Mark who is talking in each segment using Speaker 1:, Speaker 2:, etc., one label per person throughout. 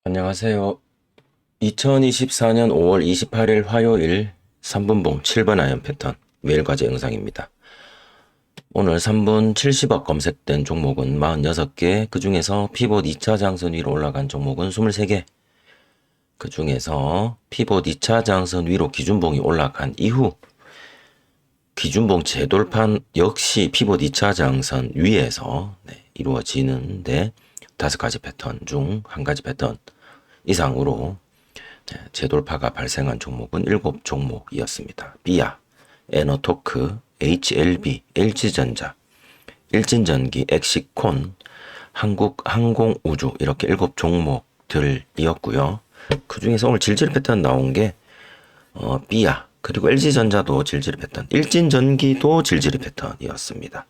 Speaker 1: 안녕하세요. 2024년 5월 28일 화요일 3분봉 7번 아이언 패턴 매일과제 영상입니다. 오늘 3분 70억 검색된 종목은 46개, 그 중에서 피봇 2차 장선 위로 올라간 종목은 23개. 그 중에서 피봇 2차 장선 위로 기준봉이 올라간 이후 기준봉 재돌판 역시 피봇 2차 장선 위에서 이루어지는데 5가지 패턴 중 1가지 패턴 이상으로 재돌파가 발생한 종목은 7종목이었습니다. 비아, 에너토크, HLB, LG전자, 일진전기, 엑시콘, 한국항공우주 이렇게 7종목들이었고요. 그 중에서 오늘 질질 패턴 나온 게 비아 그리고 LG전자도 질질 패턴, 일진전기도 질질 패턴이었습니다.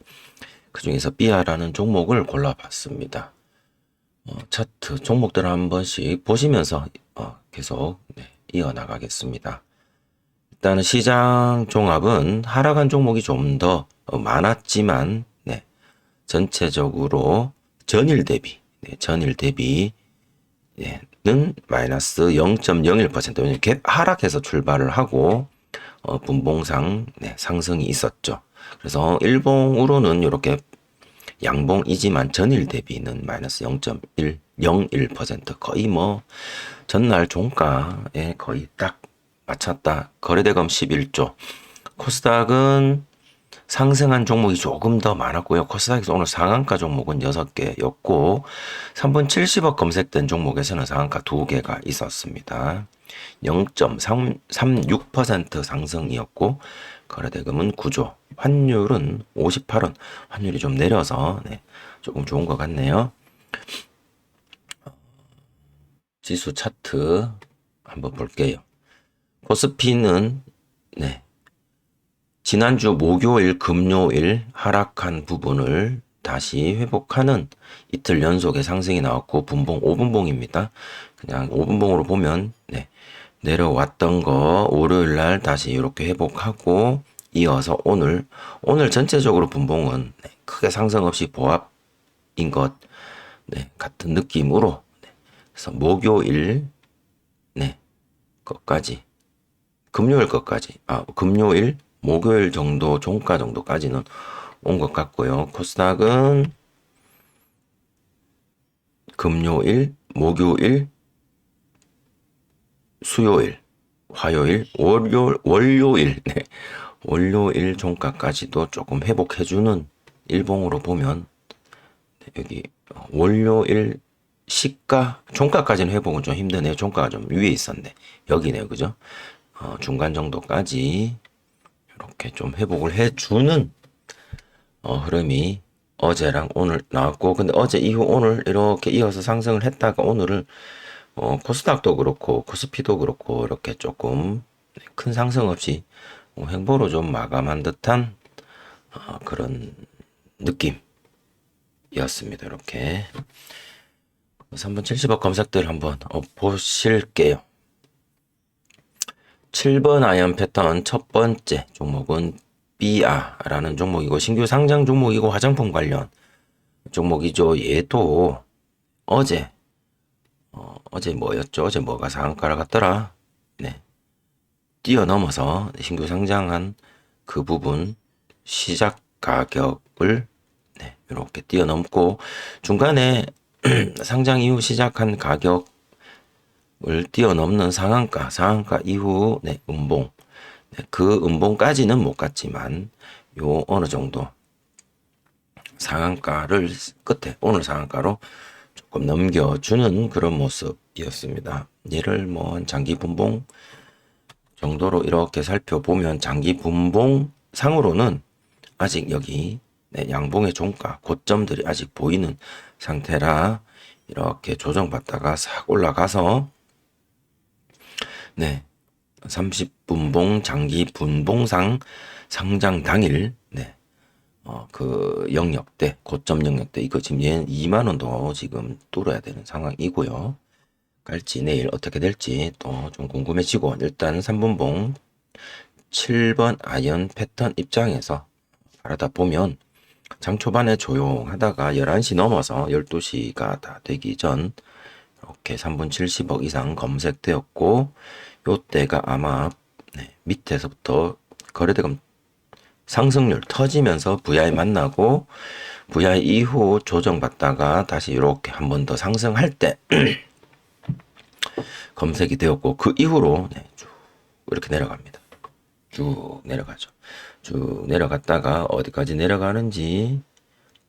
Speaker 1: 그 중에서 비아라는 종목을 골라봤습니다. 차트 종목들을 한 번씩 보시면서 계속 이어나가겠습니다. 일단은 시장 종합은 하락한 종목이 좀 더 많았지만 전체적으로 전일 대비 는 마이너스 0.01%. 왜냐면 갭 하락해서 출발을 하고 분봉상 상승이 있었죠. 그래서 일봉으로는 이렇게 양봉이지만 전일 대비는 마이너스 0.101%, 거의 뭐 전날 종가에 거의 딱 맞췄다. 거래대금 11조. 코스닥은 상승한 종목이 조금 더 많았고요. 코스닥에서 오늘 상한가 종목은 6개였고 3분 70억 검색된 종목에서는 상한가 2개가 있었습니다. 0.36% 상승이었고 거래대금은 9조. 환율은 58원. 환율이 좀 내려서 조금 좋은 것 같네요. 지수 차트 한번 볼게요. 코스피는 지난주 목요일, 금요일 하락한 부분을 다시 회복하는 이틀 연속의 상승이 나왔고 분봉 5분봉입니다. 그냥 5분봉으로 보면 내려왔던 거 월요일 날 다시 이렇게 회복하고 이어서 오늘 전체적으로 분봉은 크게 상승 없이 보합인 것 같은 느낌으로 그래서 목요일 것까지 금요일 것까지 금요일 목요일 정도 종가 정도까지는 온 것 같고요. 코스닥은 금요일, 목요일, 수요일, 화요일, 월요일 월요일 종가까지도 조금 회복해주는 일봉으로 보면 여기 월요일 시가 종가까지는 회복은 좀 힘드네요. 종가가 좀 위에 있었네. 여기네요, 그죠? 중간 정도까지 이렇게 좀 회복을 해주는 흐름이 어제랑 오늘 나왔고, 근데 어제 이후 오늘 이렇게 이어서 상승을 했다가 오늘은 코스닥도 그렇고 코스피도 그렇고 이렇게 조금 큰 상승 없이 횡보로 좀 마감한 듯한 그런 느낌이었습니다. 이렇게 3분 70억 검색들 한번 보실게요. 7번 아이언 패턴 첫 번째 종목은 비아라는 종목이고 신규 상장 종목이고 화장품 관련 종목이죠. 얘도 어제 뭐였죠? 어제 뭐가 상한가를 갔더라? 뛰어넘어서 신규 상장한 그 부분 시작 가격을 이렇게 뛰어넘고 중간에 상장 이후 시작한 가격을 뛰어넘는 상한가 이후 음봉 그 음봉까지는 못 갔지만 요 어느 정도 상한가를 끝에 오늘 상한가로 조금 넘겨주는 그런 모습이었습니다. 얘를 뭐 장기 분봉 정도로 이렇게 살펴보면 장기 분봉 상으로는 아직 여기 양봉의 종가 고점들이 아직 보이는 상태라 이렇게 조정받다가 싹 올라가서 30분봉 장기 분봉상 상장 당일 그 영역대 고점 영역대 이거 지금 얘는 2만원도 지금 뚫어야 되는 상황이고요. 갈지 내일 어떻게 될지 또 좀 궁금해지고 일단 3분봉 7번 아이언 패턴 입장에서 바라다 보면 장 초반에 조용하다가 11시 넘어서 12시가 다 되기 전 이렇게 3분 70억 이상 검색되었고 요때가 아마 밑에서부터 거래대금 상승률 터지면서 VI 만나고 VI 이후 조정받다가 다시 이렇게 한 번 더 상승할 때 검색이 되었고 그 이후로 쭉 이렇게 내려갑니다. 쭉 내려가죠. 쭉 내려갔다가 어디까지 내려가는지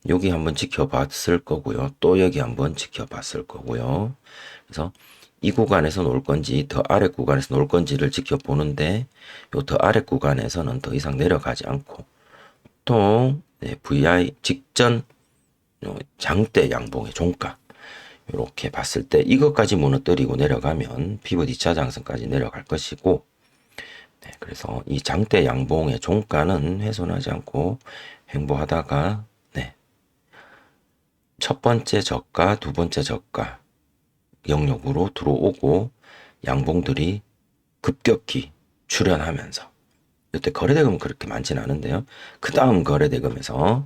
Speaker 1: 여기 한번 지켜봤을 거고요. 또 여기 한번 지켜봤을 거고요. 그래서 이 구간에서 놓을 건지 더 아래 구간에서 놓을 건지를 지켜보는데 요 더 아래 구간에서는 더 이상 내려가지 않고 보통 VI 직전 장대 양봉의 종가 이렇게 봤을 때 이것까지 무너뜨리고 내려가면 피벗 2차 장선까지 내려갈 것이고 그래서 이 장대 양봉의 종가는 훼손하지 않고 횡보하다가 첫 번째 저가, 두 번째 저가 영역으로 들어오고 양봉들이 급격히 출현하면서 이때 거래대금은 그렇게 많지는 않은데요. 그 다음 거래대금에서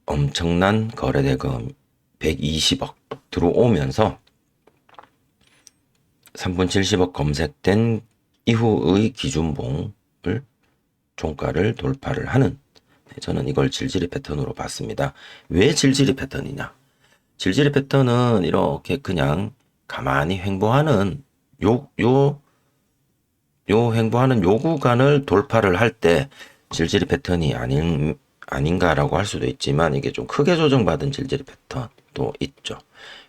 Speaker 1: 엄청난 거래대금 120억 들어오면서 3분 70억 검색된 이후의 기준봉을 종가를 돌파를 하는 저는 이걸 질질이 패턴으로 봤습니다. 왜 질질이 패턴이냐? 질질이 패턴은 이렇게 그냥 가만히 횡보하는 횡보하는 요 구간을 돌파를 할 때 질질이 패턴이 아닌가라고 할 수도 있지만 이게 좀 크게 조정받은 질질이 패턴도 있죠.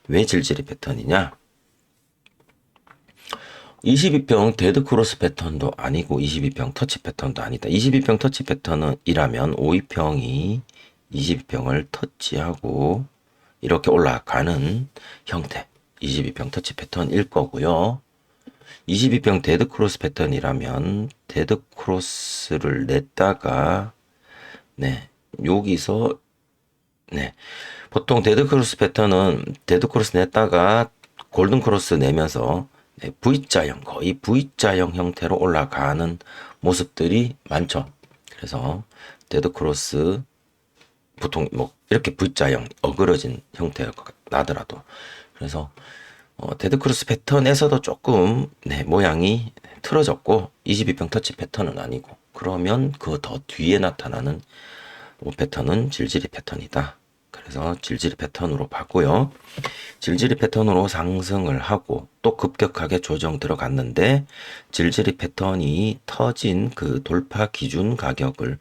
Speaker 1: 왜 질질이 패턴이냐? 22평 데드크로스 패턴도 아니고 22평 터치 패턴도 아니다. 22평 터치 패턴은 이라면 52평이 22평을 터치하고 이렇게 올라가는 형태 22평 터치 패턴일 거고요. 22평 데드크로스 패턴이라면 데드크로스를 냈다가 여기서 보통 데드크로스 패턴은 데드크로스 냈다가 골든크로스 내면서 V자형, 거의 V자형 형태로 올라가는 모습들이 많죠. 그래서 데드크로스 보통 뭐 이렇게 V자형 어그러진 형태가 나더라도 그래서 데드크로스 패턴에서도 조금 모양이 틀어졌고 22평 터치 패턴은 아니고 그러면 그 더 뒤에 나타나는 패턴은 질질이 패턴이다. 그래서 질질이 패턴으로 봤고요. 질질이 패턴으로 상승을 하고 또 급격하게 조정 들어갔는데 질질이 패턴이 터진 그 돌파 기준 가격을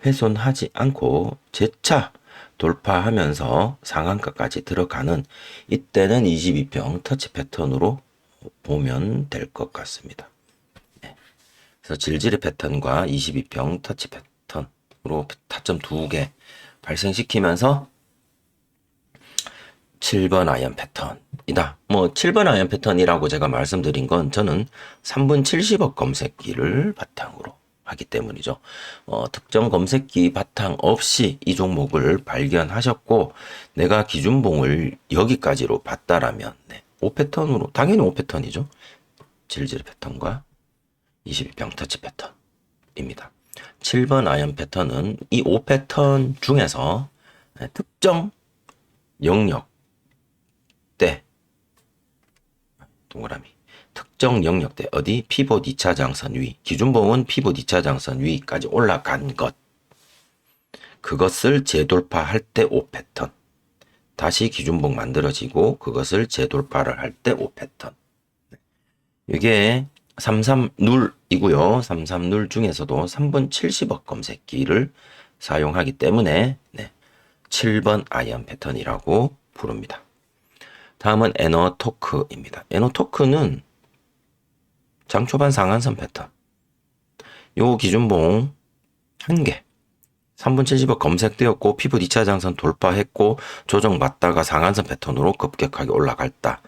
Speaker 1: 훼손하지 않고 재차 돌파하면서 상한가까지 들어가는 이때는 22평 터치 패턴으로 보면 될 것 같습니다. 그래서 질질이 패턴과 22평 터치 패턴으로 타점 2개 발생시키면서 7번 아이언 패턴이다. 뭐 7번 아이언 패턴이라고 제가 말씀드린 건 저는 3분 70억 검색기를 바탕으로 하기 때문이죠. 특정 검색기 바탕 없이 이 종목을 발견하셨고 내가 기준봉을 여기까지로 봤다라면 5패턴으로 당연히 5패턴이죠. 질질 패턴과 22평 터치 패턴입니다. 7번 아이언 패턴은 이 5패턴 중에서 특정 영역 때 동그라미 특정 영역대 어디 피봇 2차 장선 위 기준봉은 피봇 2차 장선 위까지 올라간 것 그것을 재돌파할 때 5패턴 다시 기준봉 만들어지고 그것을 재돌파를 할 때 5패턴 이게 33룰이고요. 33룰 중에서도 3분 70억 검색기를 사용하기 때문에 7번 아이언 패턴이라고 부릅니다. 다음은 에너토크입니다. 에너토크는 장 초반 상한선 패턴. 요 기준봉 1개. 3분 70억 검색되었고 피봇 2차 장선 돌파했고 조정받다가 상한선 패턴으로 급격하게 올라갔다.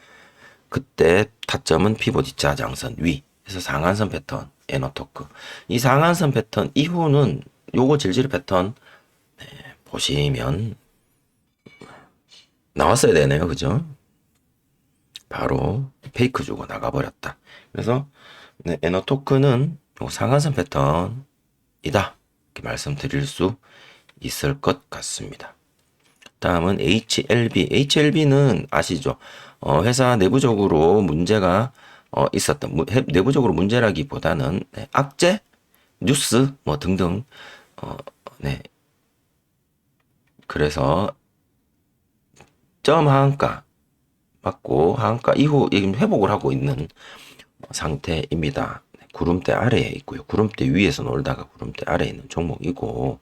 Speaker 1: 그때 타점은 피봇 2차 장선 위. 그래서 상한선 패턴 에너토크. 이 상한선 패턴 이후는 요거 질질 패턴 보시면 나왔어야 되네요. 그죠? 바로 페이크 주고 나가버렸다. 그래서 에너토크는 상한선 패턴이다. 이렇게 말씀드릴 수 있을 것 같습니다. 다음은 HLB. HLB는 아시죠? 회사 내부적으로 문제가 있었던, 내부적으로 문제라기보다는 네, 악재, 뉴스 뭐 등등. 네. 그래서 점 하한가 맞고 하한가 이후 지금 회복을 하고 있는 상태입니다. 구름대 아래에 있고요. 구름대 위에서 놀다가 구름대 아래에 있는 종목이고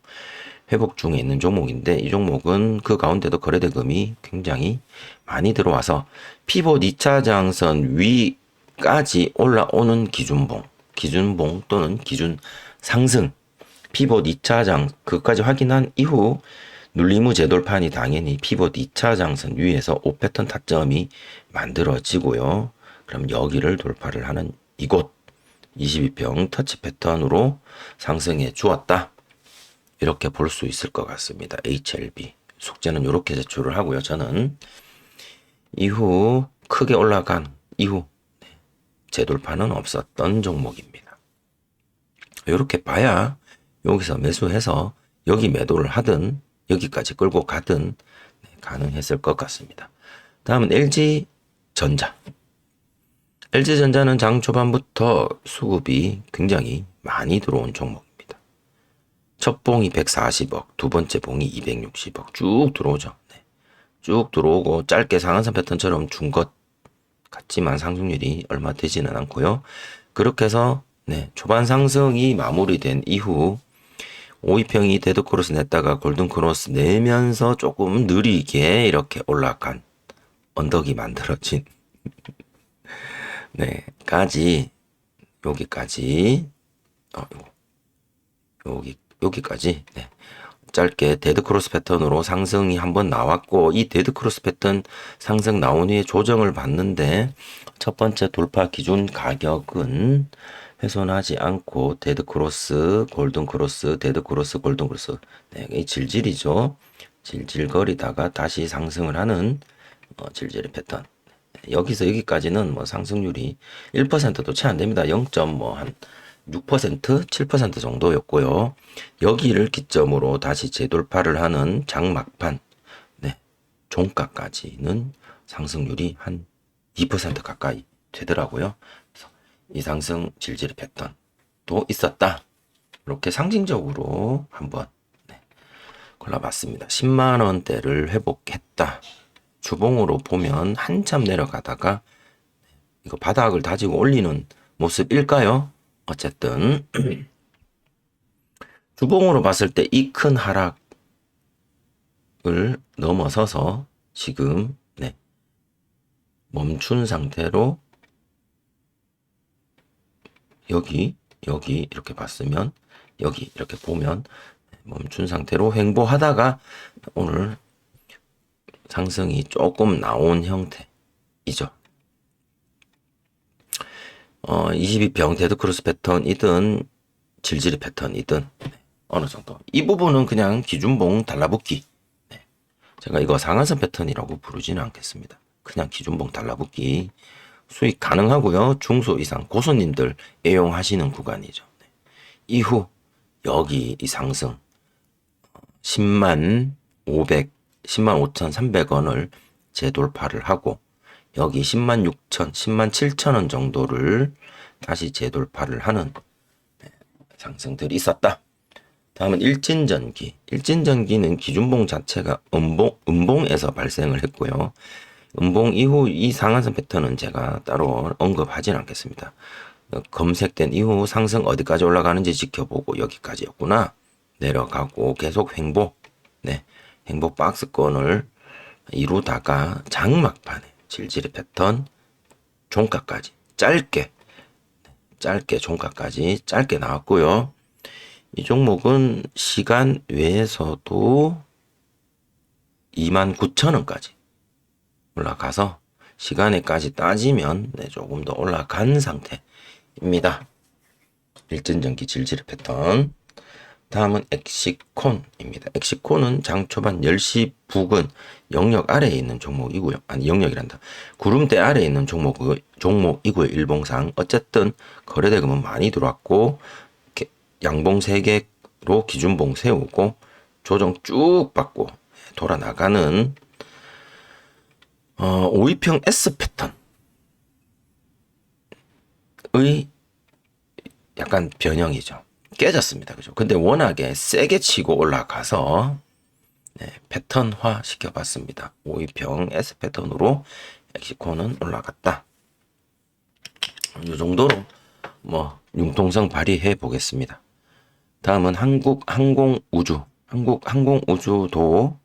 Speaker 1: 회복 중에 있는 종목인데 이 종목은 그 가운데도 거래대금이 굉장히 많이 들어와서 피봇 2차 장선 위까지 올라오는 기준봉 또는 기준 상승 피봇 2차 장 그까지 확인한 이후 눌림 후 재돌판이 당연히 피봇 2차 장선 위에서 5패턴 타점이 만들어지고요. 그럼 여기를 돌파를 하는 이곳 22평 터치 패턴으로 상승해 주었다. 이렇게 볼 수 있을 것 같습니다. HLB 숙제는 이렇게 제출을 하고요. 저는 이후 크게 올라간 이후 재돌파는 없었던 종목입니다. 이렇게 봐야 여기서 매수해서 여기 매도를 하든 여기까지 끌고 가든 가능했을 것 같습니다. 다음은 LG전자. LG전자는 장 초반부터 수급이 굉장히 많이 들어온 종목입니다. 첫 봉이 140억, 두 번째 봉이 260억 쭉 들어오죠. 네. 쭉 들어오고 짧게 상한선 패턴처럼 준 것 같지만 상승률이 얼마 되지는 않고요. 그렇게 해서 네, 초반 상승이 마무리된 이후 5위평이 데드크로스 냈다가 골든크로스 내면서 조금 느리게 이렇게 올라간 언덕이 만들어진 네, 여기까지 여기까지 네. 짧게 데드크로스 패턴으로 상승이 한번 나왔고 이 데드크로스 패턴 상승 나온 후에 조정을 받는데 첫 번째 돌파 기준 가격은 훼손하지 않고 데드크로스, 골든크로스, 데드크로스, 골든크로스 네, 이 질질이죠. 질질거리다가 다시 상승을 하는 질질의 패턴. 여기서 여기까지는 뭐 상승률이 1%도 채 안 됩니다. 0.한6% 7% 정도였고요. 여기를 기점으로 다시 재돌파를 하는 장막판, 네, 종가까지는 상승률이 한 2% 가까이 되더라고요. 그래서 이 상승 질질 패턴도 있었다. 이렇게 상징적으로 한번 네, 골라봤습니다. 10만 원대를 회복했다. 주봉으로 보면 한참 내려가다가 이거 바닥을 다지고 올리는 모습일까요? 어쨌든 주봉으로 봤을 때 이 큰 하락을 넘어서서 지금 네, 멈춘 상태로 여기 이렇게 봤으면 여기 이렇게 보면 멈춘 상태로 횡보하다가 오늘 상승이 조금 나온 형태이죠. 22평 데드크로스 패턴이든 질질이 패턴이든 네, 어느 정도 이 부분은 그냥 기준봉 달라붙기 네, 제가 이거 상한선 패턴이라고 부르지는 않겠습니다. 그냥 기준봉 달라붙기 수익 가능하고요. 중소 이상 고수님들 애용하시는 구간이죠. 네. 이후 여기 이 상승 10만 5,300원을 재돌파를 하고 여기 10만 6천, 10만 7천 원 정도를 다시 재돌파를 하는 상승들이 있었다. 다음은 일진전기. 일진전기는 기준봉 자체가 음봉에서 발생을 했고요. 음봉 이후 이 상한선 패턴은 제가 따로 언급하진 않겠습니다. 검색된 이후 상승 어디까지 올라가는지 지켜보고 여기까지였구나. 내려가고 계속 횡보. 네. 횡보 박스권을 이루다가 장막판에 질질의 패턴 종가까지 짧게 종가까지 짧게 나왔고요. 이 종목은 시간 외에서도 29,000원까지 올라가서 시간에까지 따지면 네, 조금 더 올라간 상태입니다. 일진전기 질질 패턴. 다음은 엑시콘입니다. 엑시콘은 장 초반 10시 부근 영역 아래에 있는 종목이고요. 아니 영역이란다. 구름대 아래에 있는 종목이고요. 일봉상. 어쨌든 거래대금은 많이 들어왔고 양봉 3개로 기준봉 세우고 조정 쭉 받고 돌아 나가는 5위평 S 패턴의 약간 변형이죠. 깨졌습니다. 그죠? 근데 워낙에 세게 치고 올라가서 패턴화 시켜봤습니다. 5위평 S 패턴으로 엑시코는 올라갔다. 이 정도로 뭐 융통성 발휘해 보겠습니다. 다음은 한국항공우주. 한국항공우주도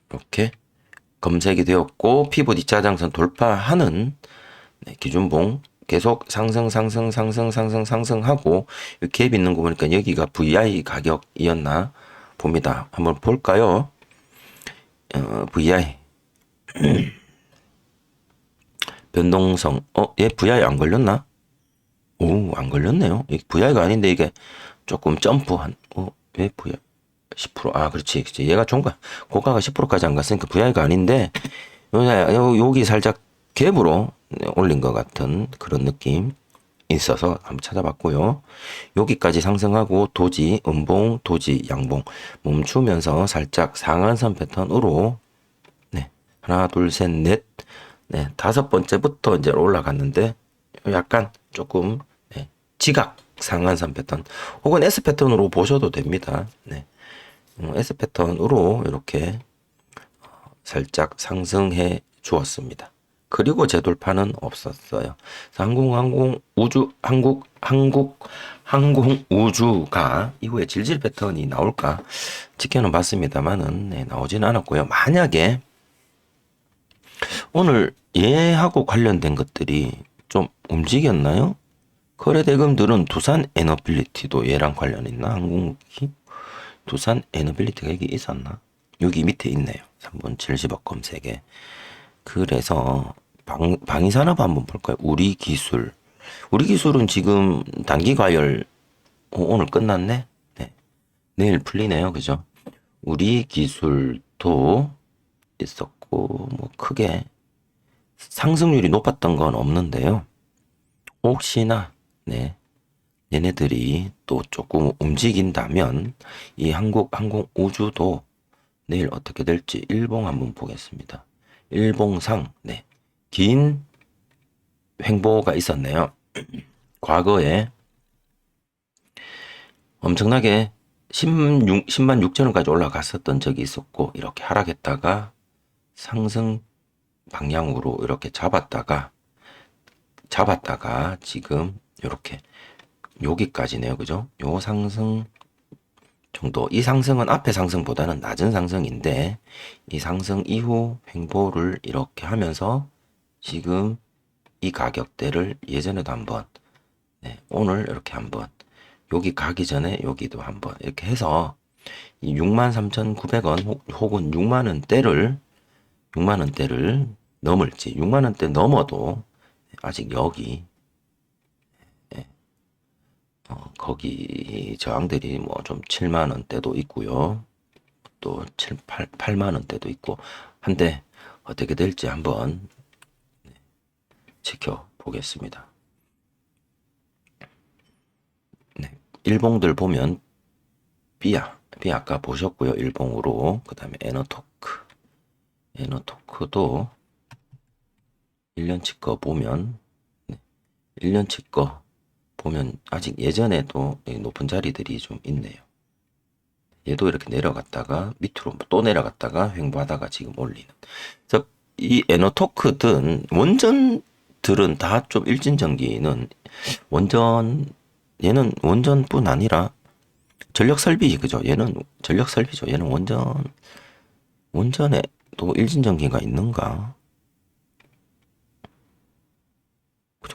Speaker 1: 이렇게 검색이 되었고 피봇 2차 장선 돌파하는 기준봉 계속 상승하고 갭 있는 거 보니까 여기가 VI 가격이었나 봅니다. 한번 볼까요? VI 변동성 얘 VI 안 걸렸나? 오, 안 걸렸네요. 이게 VI가 아닌데 이게 조금 점프한 왜 VI 10%? 아, 그렇지. 얘가 고가가 10%까지 안 갔으니까 VI가 아닌데 여기 살짝 갭으로 올린 것 같은 그런 느낌 있어서 한번 찾아봤고요. 여기까지 상승하고 도지, 음봉, 도지, 양봉 멈추면서 살짝 상한선 패턴으로 하나, 둘, 셋, 넷, 다섯 번째부터 이제 올라갔는데 약간 조금 지각 상한선 패턴 혹은 S 패턴으로 보셔도 됩니다. S 패턴으로 이렇게 살짝 상승해 주었습니다. 그리고 재돌파는 없었어요. 항공우주가 이후에 질질 패턴이 나올까 지켜는 봤습니다만은 나오지는 않았고요. 만약에 오늘 얘하고 관련된 것들이 좀 움직였나요? 거래대금들은 두산 에너빌리티도 얘랑 관련 있나? 항공기? 두산 에너빌리티가 여기 있었나? 여기 밑에 있네요. 3번 70억 검색에. 그래서 방위산업 한번 볼까요? 우리기술은 지금 단기 과열 오늘 끝났네. 내일 풀리네요. 그죠? 우리기술도 있었고 뭐 크게 상승률이 높았던 건 없는데요. 혹시나 얘네들이 또 조금 움직인다면 이 항공우주도 내일 어떻게 될지 일봉 한번 보겠습니다. 일봉상 긴 횡보가 있었네요. 과거에 엄청나게 10만 6천 원까지 올라갔었던 적이 있었고 이렇게 하락했다가 상승 방향으로 이렇게 잡았다가 지금 이렇게 여기까지네요. 그죠? 요 상승 정도. 이 상승은 앞의 상승보다는 낮은 상승인데 이 상승 이후 횡보를 이렇게 하면서 지금 이 가격대를 예전에도 한번 오늘 이렇게 한번 여기 가기 전에 여기도 한번 이렇게 해서 이 63,900원 혹은 6만원대를 넘을지 6만원대 넘어도 아직 여기 거기 저항들이 뭐 좀 7만원대도 있고요. 또 8만원대도 있고 한데 어떻게 될지 한번 지켜보겠습니다. 일봉들 보면 B 아까 보셨고요. 일봉으로. 그 다음에 에너토크도 1년치 거 보면 1년치 거 보면 아직 예전에도 높은 자리들이 좀 있네요. 얘도 이렇게 내려갔다가 밑으로 또 내려갔다가 횡보하다가 지금 올리는. 그래서 이 에너토크든 원전들은 다 좀 일진전기는 얘는 원전뿐 아니라 전력설비, 그죠? 얘는 전력설비죠. 얘는 원전에도 일진전기가 있는가?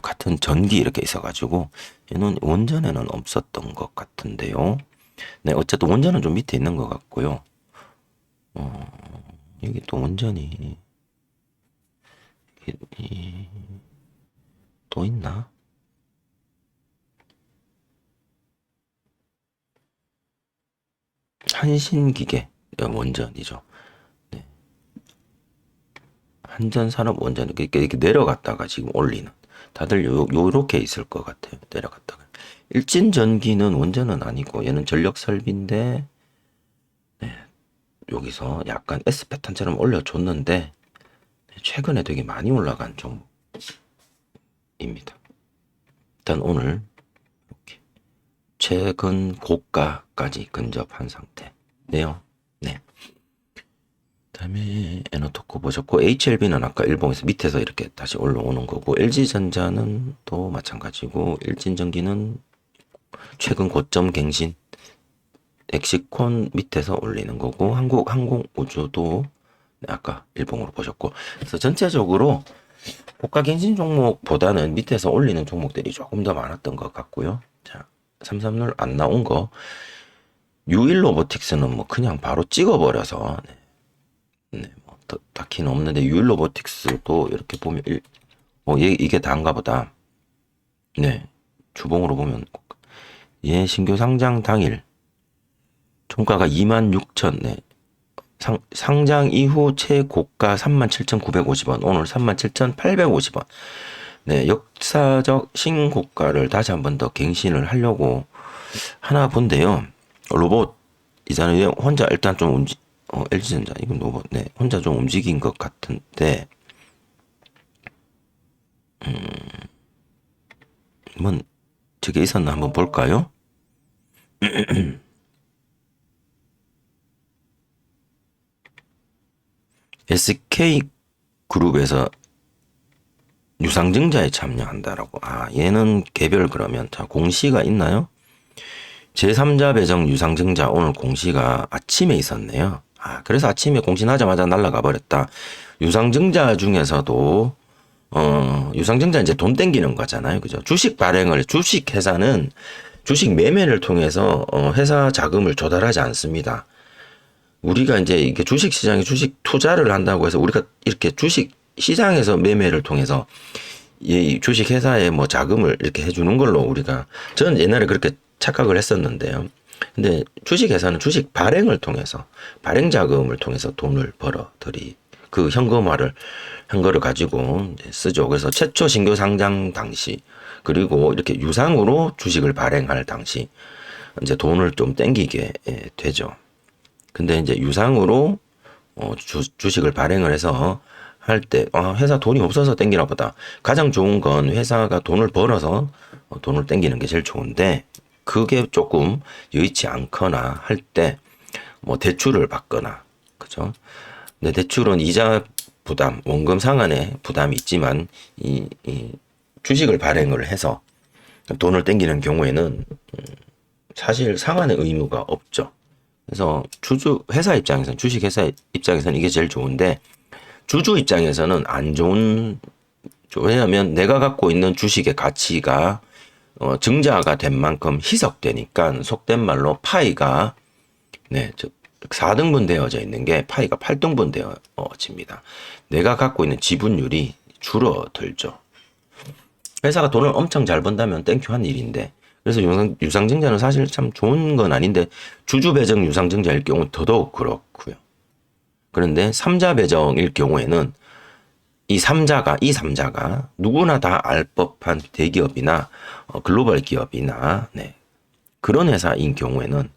Speaker 1: 같은 전기 이렇게 있어가지고 얘는 원전에는 없었던 것 같은데요. 어쨌든 원전은 좀 밑에 있는 것 같고요. 여기 또 원전이 또 있나? 한신기계 원전이죠. 한전산업 원전 이렇게 내려갔다가 지금 올리는. 다들 요렇게 있을 것 같아요. 내려갔다가. 일진전기는 원전은 아니고 얘는 전력설비인데 여기서 약간 S 패턴처럼 올려줬는데 최근에 되게 많이 올라간 종목입니다. 일단 오늘 이렇게 최근 고가까지 근접한 상태네요. 네. 그다음에 에너토코 보셨고, HLB는 아까 일봉에서 밑에서 이렇게 다시 올라오는 거고, LG전자는 또 마찬가지고, 일진전기는 최근 고점 갱신, 엑시콘 밑에서 올리는 거고, 한국항공우주도 아까 일봉으로 보셨고, 그래서 전체적으로 고가 갱신 종목보다는 밑에서 올리는 종목들이 조금 더 많았던 것 같고요. 자, 330 안 나온 거, 유일 로보틱스는 뭐 그냥 바로 찍어버려서, 네, 뭐 딱히는 없는데, 유일 로보틱스도 이렇게 보면 이게 다인가 보다. 네, 주봉으로 보면 얘 신규 상장 당일 종가가 26,000, 네. 상장 이후 최고가 37,950원, 오늘 37,850원. 네, 역사적 신고가를 다시 한 번 더 갱신을 하려고 하나 본데요. 로봇 이자는 혼자 일단 좀 LG전자 이건 로봇, 네, 혼자 좀 움직인 것 같은데, 한번 저게 있었나 한번 볼까요? SK그룹에서 유상증자에 참여한다라고. 아, 얘는 개별 그러면 자 공시가 있나요? 제3자 배정 유상증자 오늘 공시가 아침에 있었네요. 아, 그래서 아침에 공시나자마자 날아가 버렸다. 유상증자 중에서도 유상증자 이제 돈 땡기는 거잖아요. 그죠? 주식 회사는 주식 매매를 통해서 회사 자금을 조달하지 않습니다. 우리가 이제 이게 주식 시장에 주식 투자를 한다고 해서 우리가 이렇게 주식 시장에서 매매를 통해서 이 주식 회사에 뭐 자금을 이렇게 해주는 걸로 저는 옛날에 그렇게 착각을 했었는데요. 근데 주식 회사는 주식 발행을 통해서 발행 자금을 통해서 돈을 벌어들이 그 현금화를 한 거를 가지고 이제 쓰죠. 그래서 최초 신규 상장 당시 그리고 이렇게 유상으로 주식을 발행할 당시 이제 돈을 좀 땡기게 되죠. 근데 이제 유상으로 주식을 발행을 해서 할 때 회사 돈이 없어서 땡기나 보다. 가장 좋은 건 회사가 돈을 벌어서 돈을 땡기는 게 제일 좋은데 그게 조금 여의치 않거나 할 때 뭐 대출을 받거나 그죠? 근데 대출은 이자 부담, 원금 상환의 부담이 있지만 이 주식을 발행을 해서 돈을 땡기는 경우에는 사실 상환의 의무가 없죠. 그래서 회사 입장에서는, 주식 회사 입장에서는 이게 제일 좋은데, 주주 입장에서는 안 좋은, 왜냐하면 내가 갖고 있는 주식의 가치가, 증자가 된 만큼 희석되니까, 속된 말로 파이가, 네, 4등분 되어져 있는 게 파이가 8등분 되어집니다. 내가 갖고 있는 지분율이 줄어들죠. 회사가 돈을 엄청 잘 번다면 땡큐 한 일인데, 그래서 유상증자는 사실 참 좋은 건 아닌데 주주 배정 유상증자일 경우 더더욱 그렇고요. 그런데 3자 배정일 경우에는 이 3자가 누구나 다 알 법한 대기업이나 글로벌 기업이나 네, 그런 회사인 경우에는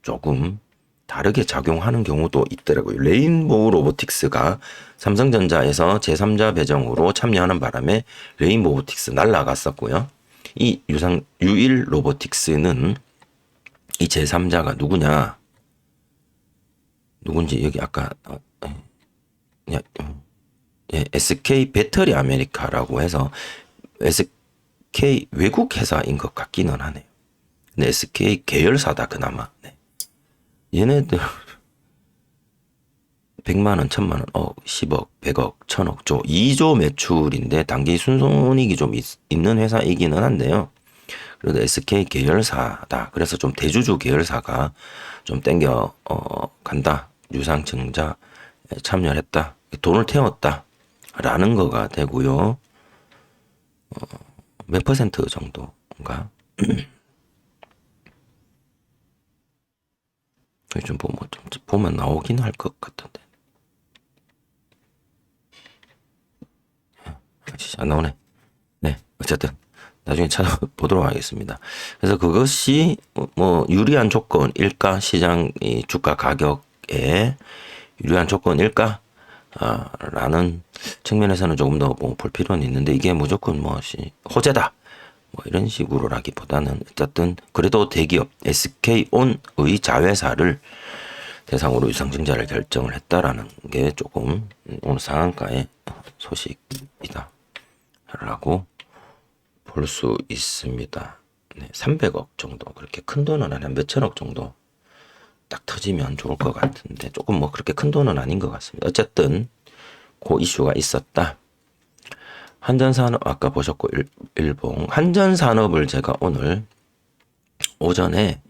Speaker 1: 조금 다르게 작용하는 경우도 있더라고요. 레인보우 로보틱스가 삼성전자에서 제3자 배정으로 참여하는 바람에 레인보우 로보틱스 날라갔었고요. 이 유일 로보틱스는 이 제3자가 누군지 여기 아까 SK 배터리 아메리카라고 해서 SK 외국 회사인 것 같기는 하네요. 근데 SK 계열사다 그나마. 네. 얘네들 100만 원, 1000만 원, 10억, 100억, 1000억, 2조 매출인데 단기 순손익이 좀 있는 회사이기는 한데요. 그래도 SK 계열사다. 그래서 좀 대주주 계열사가 좀 땡겨 간다. 유상증자 참여를 했다. 돈을 태웠다. 라는 거가 되고요. 몇 퍼센트 정도인가? 좀 보면 나오긴 할 것 같은데. 안 나오네. 네, 어쨌든 나중에 찾아보도록 하겠습니다. 그래서 그것이 뭐 유리한 조건일까? 시장 주가 가격에 매수에 유리한 조건일까? 라는 측면에서는 조금 더 뭐 볼 필요는 있는데, 이게 무조건 뭐 호재다 뭐 이런 식으로라기보다는 어쨌든 그래도 대기업 SK온의 자회사를 대상으로 유상증자를 결정을 했다라는 게 조금 오늘 상한가의 소식이다 라고 볼 수 있습니다. 네, 300억 정도, 그렇게 큰 돈은 아니야, 몇천억 정도 딱 터지면 좋을 것 같은데, 조금 뭐 그렇게 큰 돈은 아닌 것 같습니다. 어쨌든 그 이슈가 있었다. 한전산업 아까 보셨고, 일봉 한전산업을 제가 오늘 오전에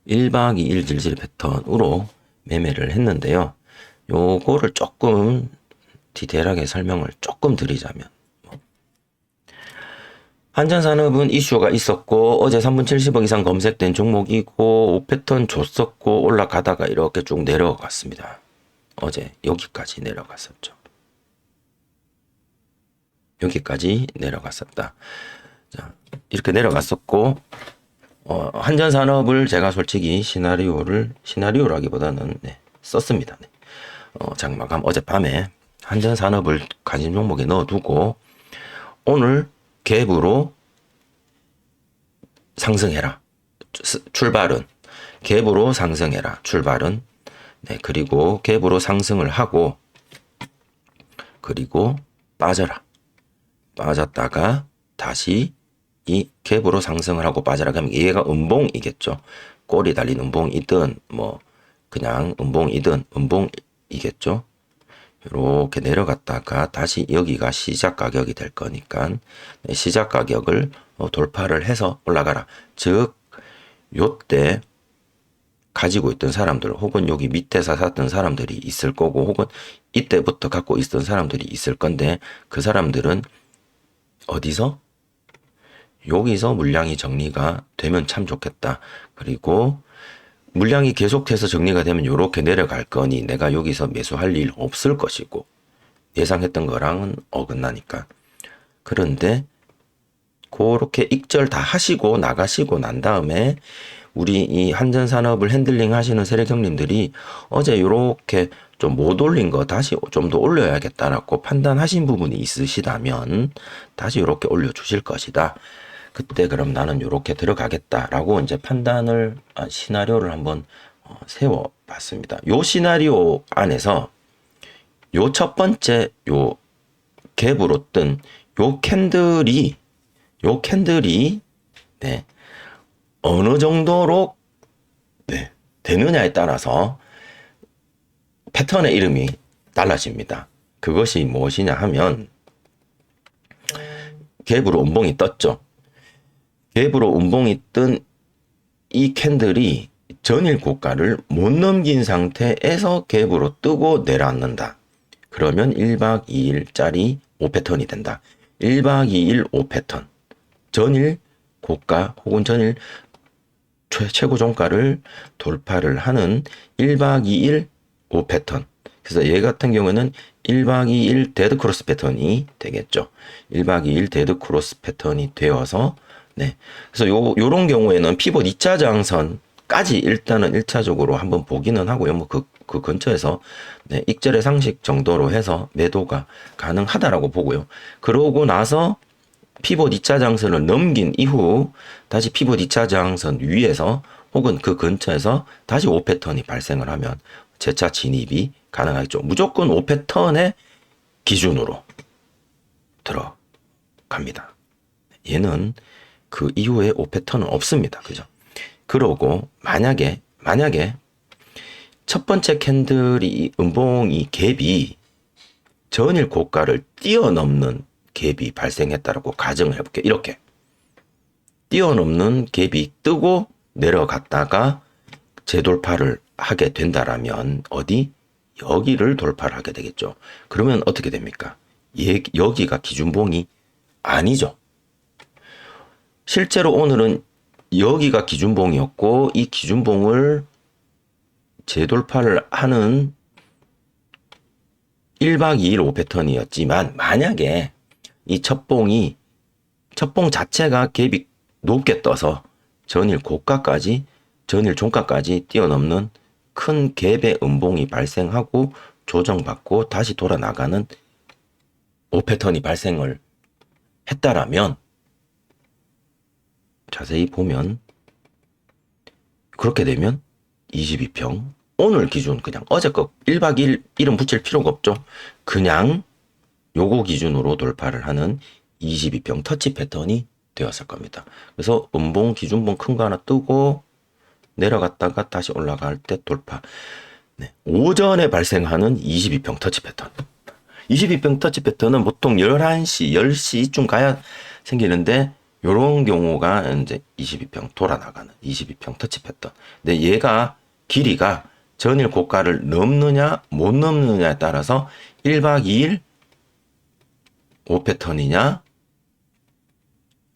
Speaker 1: 1박 2일 질질 패턴으로 매매를 했는데요. 요거를 조금 디테일하게 설명을 조금 드리자면, 한전산업은 이슈가 있었고 어제 3분 70억 이상 검색된 종목이고 5패턴 줬었고 올라가다가 이렇게 쭉 내려갔습니다. 어제 여기까지 내려갔었죠. 여기까지 내려갔었다. 자, 이렇게 내려갔었고 한전산업을 제가 솔직히 시나리오라기보다는 썼습니다. 장마감 어젯밤에 한전산업을 가진 종목에 넣어두고 오늘 갭으로 상승해라. 출발은 갭으로 상승해라. 출발은 그리고 갭으로 상승을 하고 그리고 빠져라. 빠졌다가 다시 이 갭으로 상승을 하고 빠져라. 그러면 얘가 음봉이겠죠. 꼬리 달린 음봉이든 뭐 그냥 음봉이든 음봉이겠죠. 이렇게 내려갔다가 다시 여기가 시작 가격이 될 거니까 시작 가격을 돌파를 해서 올라가라. 즉 요때 가지고 있던 사람들 혹은 여기 밑에서 샀던 사람들이 있을 거고 혹은 이때부터 갖고 있던 사람들이 있을 건데, 그 사람들은 어디서? 여기서 물량이 정리가 되면 참 좋겠다. 그리고 물량이 계속해서 정리가 되면 이렇게 내려갈 거니 내가 여기서 매수할 일 없을 것이고, 예상했던 거랑은 어긋나니까. 그런데 그렇게 익절 다 하시고 나가시고 난 다음에 우리 이 한전산업을 핸들링 하시는 세력 형님들이 어제 이렇게 좀 못 올린 거 다시 좀 더 올려야겠다라고 판단하신 부분이 있으시다면 다시 이렇게 올려주실 것이다. 그때 그럼 나는 이렇게 들어가겠다라고 이제 판단을 시나리오를 한번 세워 봤습니다. 요 시나리오 안에서 요 첫 번째 요 갭으로 뜬 요 캔들이 어느 정도로 되느냐에 따라서 패턴의 이름이 달라집니다. 그것이 무엇이냐 하면, 갭으로 음봉이 떴죠. 갭으로 음봉이 뜬 이 캔들이 전일 고가를 못 넘긴 상태에서 갭으로 뜨고 내려앉는다. 그러면 1박 2일짜리 5패턴이 된다. 1박 2일 5패턴. 전일 고가 혹은 전일 최고 종가를 돌파를 하는 1박 2일 5패턴. 그래서 얘 같은 경우에는 1박 2일 데드 크로스 패턴이 되겠죠. 1박 2일 데드 크로스 패턴이 되어서 그래서 요런 경우에는 피봇 2차 저항선까지 일단은 1차적으로 한번 보기는 하고요. 뭐 그 근처에서 익절의 상식 정도로 해서 매도가 가능하다라고 보고요. 그러고 나서 피봇 2차 저항선을 넘긴 이후 다시 피봇 2차 저항선 위에서 혹은 그 근처에서 다시 5패턴이 발생을 하면 재차 진입이 가능하겠죠. 무조건 5패턴의 기준으로 들어갑니다. 얘는 그 이후에 5패턴은 없습니다. 그죠? 그러고 만약에 첫 번째 캔들이 음봉이 갭이 전일 고가를 뛰어넘는 갭이 발생했다라고 가정을 해볼게요. 이렇게 뛰어넘는 갭이 뜨고 내려갔다가 재돌파를 하게 된다라면 어디? 여기를 돌파를 하게 되겠죠. 그러면 어떻게 됩니까? 여기가 기준봉이 아니죠. 실제로 오늘은 여기가 기준봉이었고 이 기준봉을 재돌파를 하는 1박 2일 5패턴이었지만 만약에 이 첫봉 자체가 갭이 높게 떠서 전일 고가까지 전일 종가까지 뛰어넘는 큰 갭의 음봉이 발생하고 조정받고 다시 돌아나가는 5패턴이 발생을 했다라면 자세히 보면 그렇게 되면 22평 오늘 기준 그냥 어제 거 1박 2일 이름 붙일 필요가 없죠. 그냥 요거 기준으로 돌파를 하는 22평 터치 패턴이 되었을 겁니다. 그래서 음봉 기준봉 큰 거 하나 뜨고 내려갔다가 다시 올라갈 때 돌파. 네. 오전에 발생하는 22평 터치 패턴. 22평 터치 패턴은 보통 11시, 10시쯤 가야 생기는데 요런 경우가 이제 22평 돌아나가는 22평 터치 패턴. 근데 얘가 길이가 전일 고가를 넘느냐 못 넘느냐에 따라서 1박 2일 5패턴이냐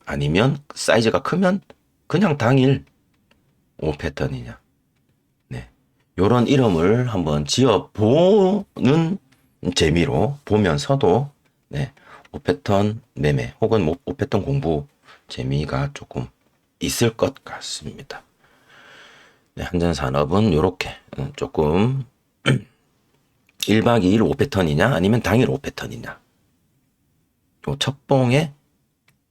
Speaker 1: 아니면 사이즈가 크면 그냥 당일 5패턴이냐. 네. 요런 이름을 한번 지어보는 재미로 보면서도 네. 5패턴 매매 혹은 5패턴 공부 재미가 조금 있을 것 같습니다. 네, 한전산업은 요렇게 조금 1박 2일 5패턴이냐 아니면 당일 5패턴이냐 요 첫봉의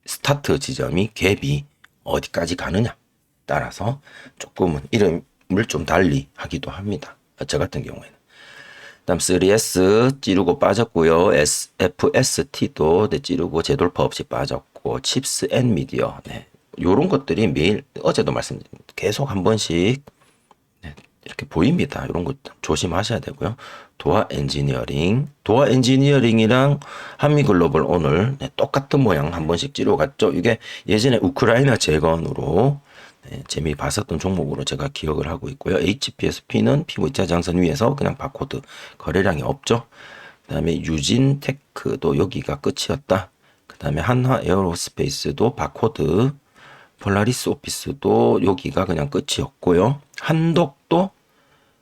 Speaker 1: 스타트 지점이 갭이 어디까지 가느냐 따라서 조금은 이름을 좀 달리 하기도 합니다. 저 같은 경우에는. 다음 3S 찌르고 빠졌고요. FST도 찌르고 재돌파 없이 빠졌고 칩스 엔미디어 네. 요런 것들이 매일 어제도 말씀드린 계속 한 번씩 네. 이렇게 보입니다. 이런 거 조심하셔야 되고요. 도화 엔지니어링이랑 한미글로벌 오늘 네, 똑같은 모양 한 번씩 찌러갔죠. 이게 예전에 우크라이나 재건으로 네, 재미 봤었던 종목으로 제가 기억을 하고 있고요. HPSP는 피고 2차 장선 위에서 그냥 바코드 거래량이 없죠. 그 다음에 유진테크도 여기가 끝이었다. 그 다음에 한화 에어로스페이스도 바코드, 폴라리스 오피스도 여기가 그냥 끝이었고요.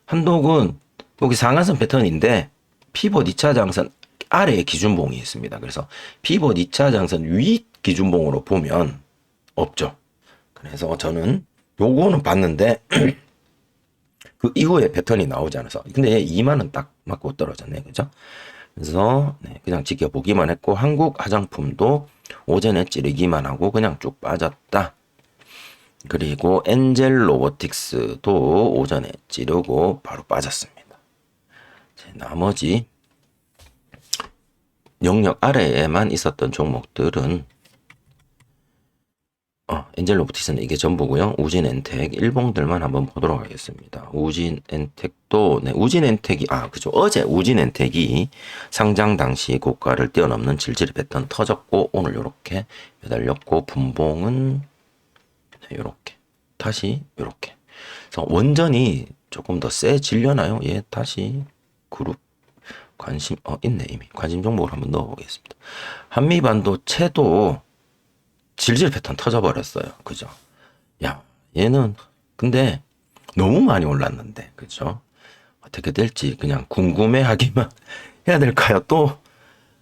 Speaker 1: 한독은 여기 상한선 패턴인데 피봇 2차 장선 아래에 기준봉이 있습니다. 그래서 피봇 2차 장선 위 기준봉으로 보면 없죠. 그래서 저는 요거는 봤는데 그 이후에 패턴이 나오지 않아서 근데 얘 2만원 딱 맞고 떨어졌네. 그죠? 그래서 네, 그냥 지켜보기만 했고 한국 화장품도 오전에 찌르기만 하고 그냥 쭉 빠졌다. 그리고 엔젤 로보틱스도 오전에 찌르고 바로 빠졌습니다. 나머지 영역 아래에만 있었던 종목들은 엔젤 로보틱스는 이게 전부고요. 우진엔텍 일봉들만 한번 보도록 하겠습니다. 우진엔텍도 네, 우진엔텍이 그죠. 어제 우진엔텍이 상장 당시 고가를 뛰어넘는 질질 패턴 터졌고 오늘 요렇게 매달렸고 분봉은 요렇게 다시 요렇게 그래서 원전이 조금 더 세질려나요? 예, 다시 그룹 관심 있네. 이미 관심 종목을 한번 넣어보겠습니다. 한미반도체도 질질 패턴 터져버렸어요. 그죠? 야, 얘는 근데 너무 많이 올랐는데 그죠? 어떻게 될지 그냥 궁금해하기만 해야 될까요? 또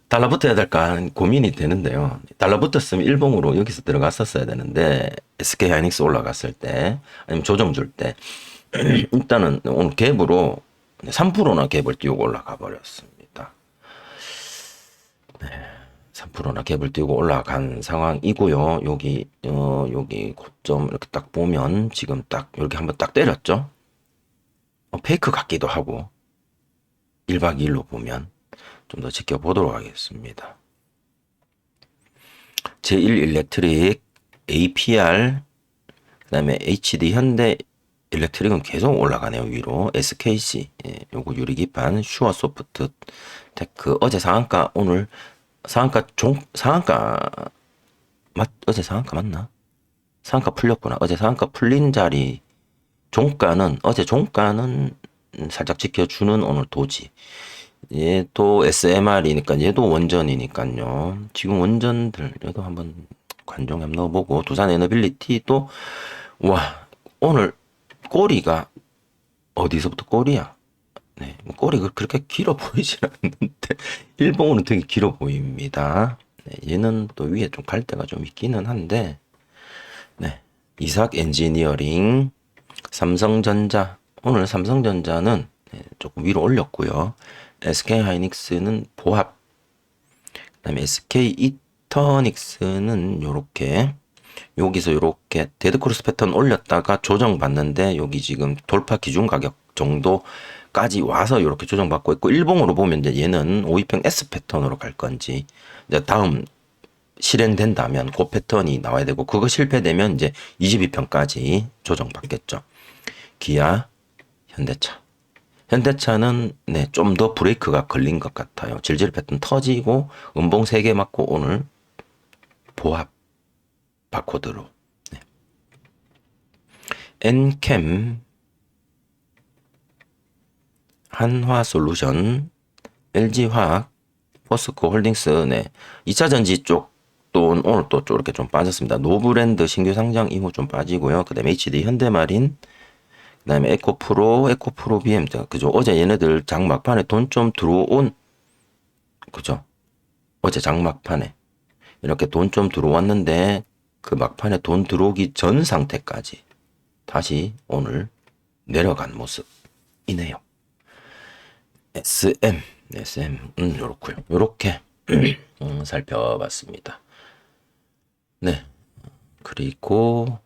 Speaker 1: 달라붙어야 될까 하는 고민이 되는데요. 달라붙었으면 일봉으로 여기서 들어갔었어야 되는데 SK하이닉스 올라갔을 때 아니면 조정 줄 때 일단은 오늘 갭으로 3%나 갭을 띄우고 올라가 버렸습니다. 네, 3%나 갭을 띄우고 올라간 상황이고요. 여기 고점 이렇게 딱 보면 지금 딱 이렇게 한번 딱 때렸죠. 페이크 같기도 하고 1박 2일로 보면 좀 더 지켜보도록 하겠습니다. 제1일렉트릭, APR, 그 다음에 HD 현대 일렉트릭은 계속 올라가네요. 위로 SKC, 요거 유리기판, 슈어소프트 테크 어제 상한가 오늘 상한가 어제 상한가 맞나? 상한가 풀렸구나. 어제 상한가 풀린 자리 어제 종가는 살짝 지켜주는 오늘 도지. 얘도 SMR이니까 얘도 원전이니까요. 지금 원전들 얘도 한번 관종에 한번 넣어보고 두산 에너빌리티도 와 오늘 꼬리가 어디서부터 꼬리야? 네, 꼬리가 그렇게 길어 보이진 않는데 일봉으로 되게 길어 보입니다. 네, 얘는 또 위에 좀 갈 데가 좀 있기는 한데 네, 이삭 엔지니어링, 삼성전자 오늘 삼성전자는 조금 위로 올렸고요. SK하이닉스는 보합, 그다음에 SK 이터닉스는 요렇게 여기서 요렇게 데드크로스 패턴 올렸다가 조정받는데 여기 지금 돌파 기준 가격 정도까지 와서 이렇게 조정받고 있고, 일봉으로 보면 이제 얘는 5위평 S 패턴으로 갈 건지, 이제 다음 실행된다면 그 패턴이 나와야 되고, 그거 실패되면 이제 22평까지 조정받겠죠. 기아, 현대차. 현대차는 네, 좀 더 브레이크가 걸린 것 같아요. 질질 패턴 터지고 음봉 3개 맞고 오늘 보합 바코드로. 네. 엔캠, 한화솔루션, LG화학, 포스코 홀딩스, 네. 2차전지 쪽 또 오늘 또 이렇게 좀 빠졌습니다. 노브랜드 신규 상장 이후 좀 빠지고요. 그 다음에 HD 현대마린, 그 다음에 에코프로 BM, 그죠? 어제 얘네들 장막판에 돈 좀 들어온, 그죠? 어제 장막판에 이렇게 돈 좀 들어왔는데 그 막판에 돈 들어오기 전 상태까지 다시 오늘 내려간 모습이네요. SM, 요렇고요. 요렇게 살펴봤습니다. 네. 그리고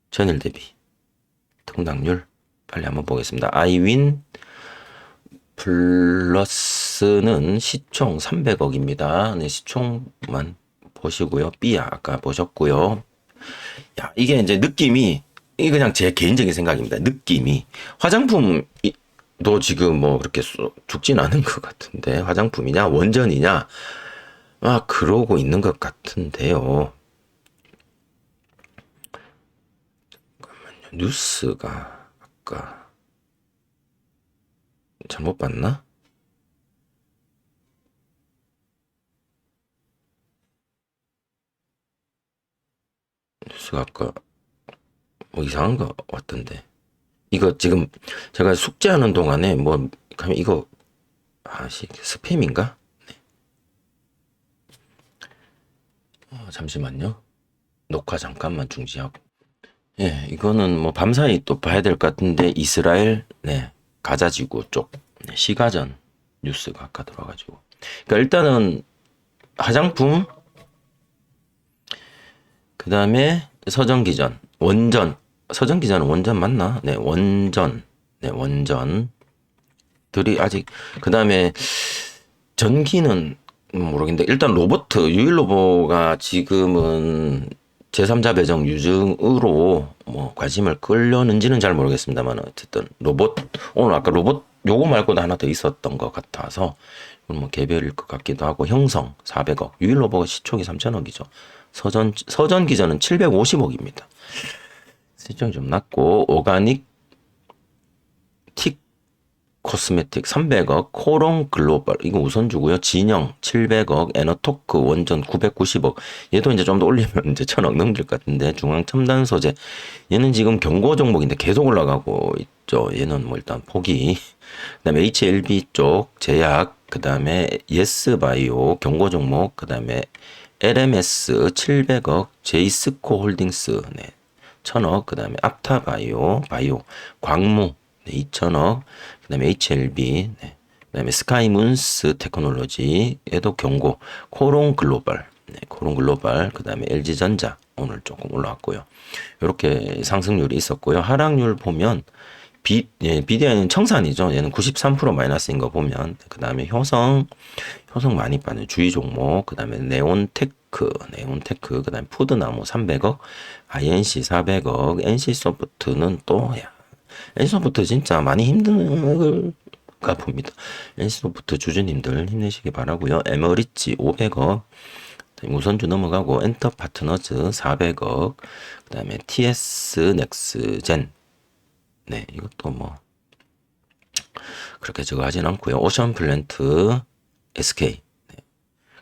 Speaker 1: 전일 대비 등락률 빨리 한번 보겠습니다. 아이윈 플러스는 시총 300억입니다. 네, 시총만 보시고요. B야 아까 보셨고요. 야, 이게 이제 느낌이, 이게 그냥 제 개인적인 생각입니다. 느낌이 화장품도 지금 뭐 그렇게 죽진 않은 것 같은데, 화장품이냐 원전이냐 그러고 있는 것 같은데요. 잠깐만요. 뉴스가 아까 잘못 봤나? 뉴스가 아까 뭐 이상한 거 왔던데. 이거 지금 제가 숙제하는 동안에 뭐 가면 이거 스팸인가? 네. 잠시만요. 녹화 잠깐만 중지하고. 예, 이거는 뭐 밤사이 또 봐야 될 것 같은데, 이스라엘, 네, 가자지구 쪽, 네, 시가전 뉴스가 아까 들어가지고. 그러니까 일단은 화장품, 그 다음에 서전기전, 원전, 서전기전은 원전 맞나? 네, 원전, 네, 원전들이 아직, 그 다음에 전기는 모르겠는데, 일단 로봇, 유일로보가 지금은 제3자 배정 유증으로 뭐 관심을 끌려는지는 잘 모르겠습니다만, 어쨌든 로봇, 오늘 아까 로봇 요거 말고도 하나 더 있었던 것 같아서 이건 뭐 개별일 것 같기도 하고, 형성 400억, 유일로버가 시총이 3천억이죠. 서전기전은 750억입니다. 시총이 좀 낮고, 오가닉 틱 코스메틱 300억, 코롱 글로벌 이거 우선주고요. 진영 700억, 에너토크 원전 990억. 얘도 이제 좀 더 올리면 이제 1000억 넘길 것 같은데, 중앙 첨단 소재 얘는 지금 경고 종목인데 계속 올라가고 있죠. 얘는 뭐 일단 포기. 그다음에 HLB 쪽 제약, 그다음에 예스바이오 경고 종목, 그다음에 LMS 700억, 제이스코 홀딩스 네, 1000억, 그다음에 앞타바이오 광무 네, 2000억, 그다음에 HLB, 네, 그다음에 스카이문스 테크놀로지 얘도 경고, 코롱 글로벌, 네, 코롱 글로벌, 그다음에 LG전자 오늘 조금 올라왔고요. 이렇게 상승률이 있었고요. 하락률 보면 BDI는 청산이죠. 얘는 93% 마이너스인 거 보면, 그 다음에 효성 많이 빠는 주의 종목, 그 다음에 네온테크, 그 다음에 푸드나무 300억, INC 400억, NC소프트는 또, NC소프트 진짜 많이 힘든가 봅니다. NC소프트 주주님들 힘내시기 바라고요. 에머리치 500억, 우선주 넘어가고, 엔터파트너즈 400억, 그 다음에 TS 넥스젠, 네, 이것도 뭐 그렇게 저거 하진 않고요. 오션 플랜트 SK, 네.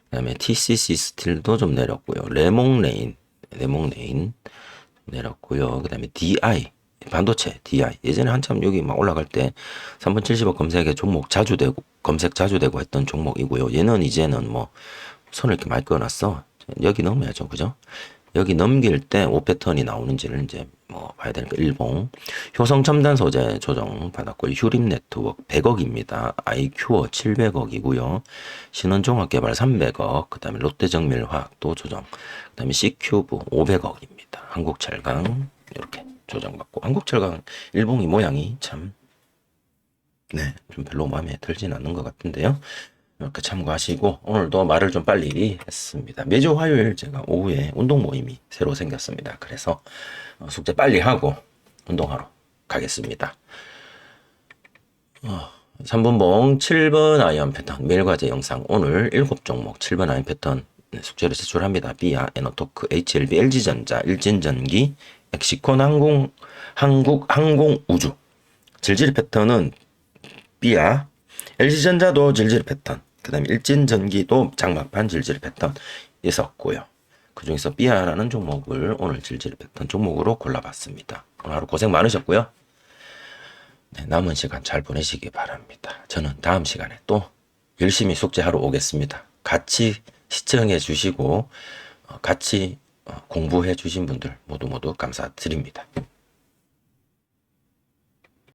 Speaker 1: 그다음에 TCC 스틸도 좀 내렸고요. 레몽레인 내렸고요. 그다음에 DI 반도체 DI 예전에 한참 여기 막 올라갈 때 3070억 검색에 종목 검색 자주 되고 했던 종목이고요. 얘는 이제는 뭐 손을 이렇게 많이 꺼놨어. 여기 넣으면죠, 그죠? 여기 넘길 때 5패턴이 나오는지를 이제 뭐 봐야 되니까 일봉. 효성 첨단 소재 조정 받았고 휴림 네트워크 100억입니다. 아이큐어 700억이고요. 신원종합개발 300억. 그다음에 롯데정밀화학도 조정. 그다음에 C큐브 500억입니다. 한국철강 이렇게 조정받고 한국철강 일봉이 모양이 참 네, 좀 별로 마음에 들진 않는 것 같은데요. 이렇게 참고하시고 오늘도 말을 좀 빨리 했습니다. 매주 화요일 제가 오후에 운동 모임이 새로 생겼습니다. 그래서 숙제 빨리 하고 운동하러 가겠습니다. 3분봉 7번 아이언 패턴 매일과제 영상 오늘 7종목 7번 아이언 패턴 숙제를 제출합니다. 비아, 에너토크, HLB, LG전자, 일진전기, 엑시콘 항공우주 질질 패턴은 비아, LG전자도 질질 패턴, 그 다음에 일진전기도 장막판 질질 패턴 있었고요. 그 중에서 비아라는 종목을 오늘 질질 패턴 종목으로 골라봤습니다. 오늘 하루 고생 많으셨고요. 네, 남은 시간 잘 보내시기 바랍니다. 저는 다음 시간에 또 열심히 숙제하러 오겠습니다. 같이 시청해 주시고 같이 공부해 주신 분들 모두 감사드립니다.